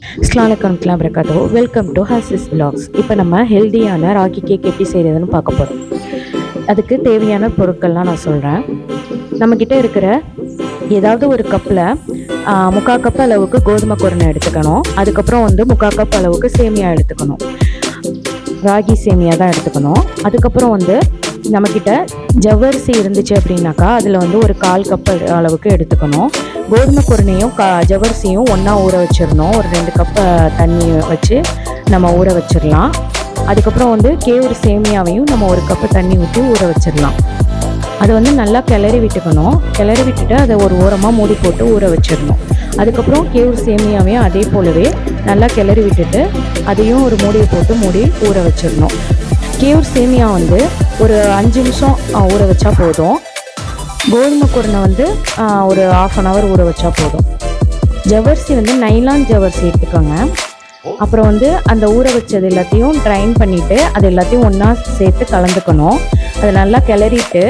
அஸ்ஸலாமு வரகாத்துஹு. Welcome to ஹாசிஸ் விலாக்ஸ். இப்போ நம்ம ஹெல்தியான ராகி கேக் எப்படி செய்கிறதுன்னு பார்க்க போகிறோம். அதுக்கு தேவையான பொருட்கள்லாம் நான் சொல்கிறேன். நம்மக்கிட்ட இருக்கிற ஏதாவது ஒரு கப்பில் 3/4 கப் அளவுக்கு கோதுமை குருணை எடுத்துக்கணும். அதுக்கப்புறம் 3/4 கப் அளவுக்கு சேமியா எடுத்துக்கணும். ராகி சேமியா தான் எடுத்துக்கணும். அதுக்கப்புறம் நம்மக்கிட்ட ஜவ்வரிசி இருந்துச்சு அப்படின்னாக்கா அதில் ஒரு 1/4 கப் அளவுக்கு எடுத்துக்கணும். கோதுமை குருணையும் ஜவ்வரிசியும் ஒன்றா ஊற வச்சிடணும். ஒரு 2 கப் தண்ணி வச்சு நம்ம ஊற வச்சிடலாம். அதுக்கப்புறம் கேவுரு சேமியாவையும் நம்ம 1 கப்பு தண்ணி ஊற்றி ஊற வச்சிடலாம். அதை நல்லா கிளறி விட்டுக்கணும். கிளறி விட்டுட்டு அதை ஒரு ஓரமாக மூடி போட்டு ஊற வச்சிடணும். அதுக்கப்புறம் கேவுரு சேமியாவையும் அதே போலவே நல்லா கிளறி விட்டுட்டு அதையும் ஒரு மூடியை போட்டு மூடி ஊற வச்சிடணும். கேவுரு சேமியா ஒரு 5 நிமிஷம் ஊற வச்சா போதும். கோதுமை குருணை ஒரு 1/2 hour ஊற வச்சா போதும். ஜவ்வரிசி நைலான் ஜவ்வரிசி எடுத்துக்கோங்க. அப்புறம் அந்த ஊற வச்சது எல்லாத்தையும் ட்ரைன் பண்ணிவிட்டு அது எல்லாத்தையும் ஒன்றா சேர்த்து கலந்துக்கணும். அதை நல்லா கிளறிட்டு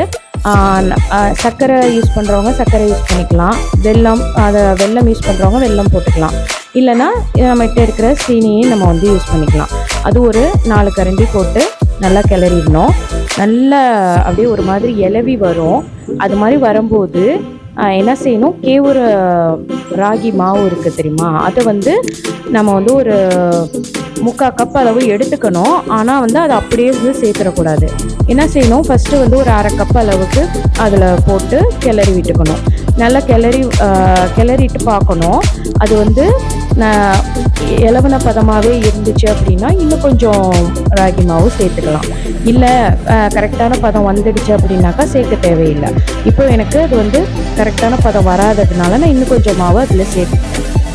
சர்க்கரை யூஸ் பண்ணுறவங்க சர்க்கரை யூஸ் பண்ணிக்கலாம். வெல்லம் யூஸ் பண்ணுறவங்க வெல்லம் போட்டுக்கலாம். இல்லைன்னா நம்மகிட்ட இருக்கிற சீனியை நம்ம யூஸ் பண்ணிக்கலாம். அது ஒரு 4 கரண்டி போட்டு நல்லா கிளறிடணும். நல்லா அப்படியே ஒரு மாதிரி இலவி வரும். அது மாதிரி வரும்போது என்ன செய்யணும், கேவுரு ராகி மாவு இருக்குது தெரியுமா, அதை நம்ம ஒரு 3/4 கப் அளவு எடுத்துக்கணும். ஆனால் அதை அப்படியே சேர்த்துடக்கூடாது. என்ன செய்யணும், ஃபஸ்ட்டு ஒரு 1/2 கப் அளவுக்கு அதில் போட்டு கிளறி விட்டுக்கணும். நல்லா கிளறிட்டு பார்க்கணும். அது இலவன பதமாகவே இருந்துச்சு அப்படின்னா இன்னும் கொஞ்சம் ராகி மாவு சேர்த்துக்கலாம். இல்லை கரெக்டான பதம் வந்துடுச்சு அப்படின்னாக்கா சேர்க்க தேவையில்லை. இப்போ எனக்கு அது கரெக்டான பதம் வராததுனால நான் இன்னும் கொஞ்சம் மாவு அதில்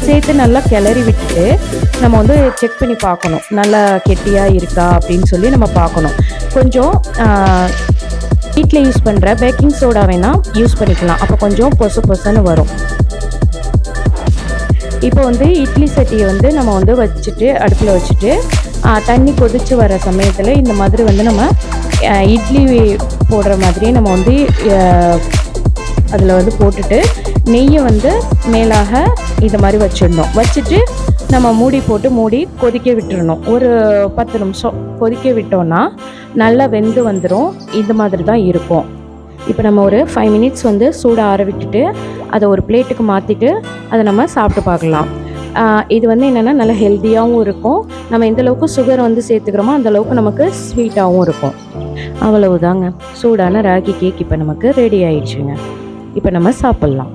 சேர்த்து நல்லா கிளறி விட்டுட்டு நம்ம செக் பண்ணி பார்க்கணும், நல்லா கெட்டியாக இருக்கா அப்படின்னு சொல்லி நம்ம பார்க்கணும். கொஞ்சம் வீட்டில் யூஸ் பண்ணுற பேக்கிங் சோடா வேணால் யூஸ் பண்ணிக்கலாம். அப்போ கொஞ்சம் பொசுன்னு வரும். இப்போ இட்லி சட்டியை நம்ம வச்சுட்டு அடுப்பில் வச்சுட்டு தண்ணி கொதித்து வர சமயத்தில் இந்த மாதிரி நம்ம இட்லி போடுற மாதிரியே நம்ம அதில் போட்டுட்டு நெய்யை மேலாக இது மாதிரி வச்சிடணும். வச்சுட்டு நம்ம மூடி போட்டு மூடி கொதிக்க விட்டுறணும். ஒரு 10 நிமிஷம் கொதிக்க விட்டோன்னா நல்லா வெந்து வந்துடும். இந்த மாதிரி தான் இருக்கும். இப்போ நம்ம ஒரு 5 மினிட்ஸ் சூடாக ஆற விட்டுட்டு அதை ஒரு பிளேட்டுக்கு மாற்றிட்டு அதை நம்ம சாப்பிட்டு பார்க்கலாம். இது என்னென்னா நல்லா ஹெல்த்தியாகவும் இருக்கும். நம்ம எந்தளவுக்கு சுகர் சேர்த்துக்கிறோமோ அந்தளவுக்கு நமக்கு ஸ்வீட்டாகவும் இருக்கும். அவ்வளவுதாங்க, சூடான ராகி கேக் இப்போ நமக்கு ரெடி ஆயிடுச்சுங்க. இப்போ நம்ம சாப்பிட்லாம்.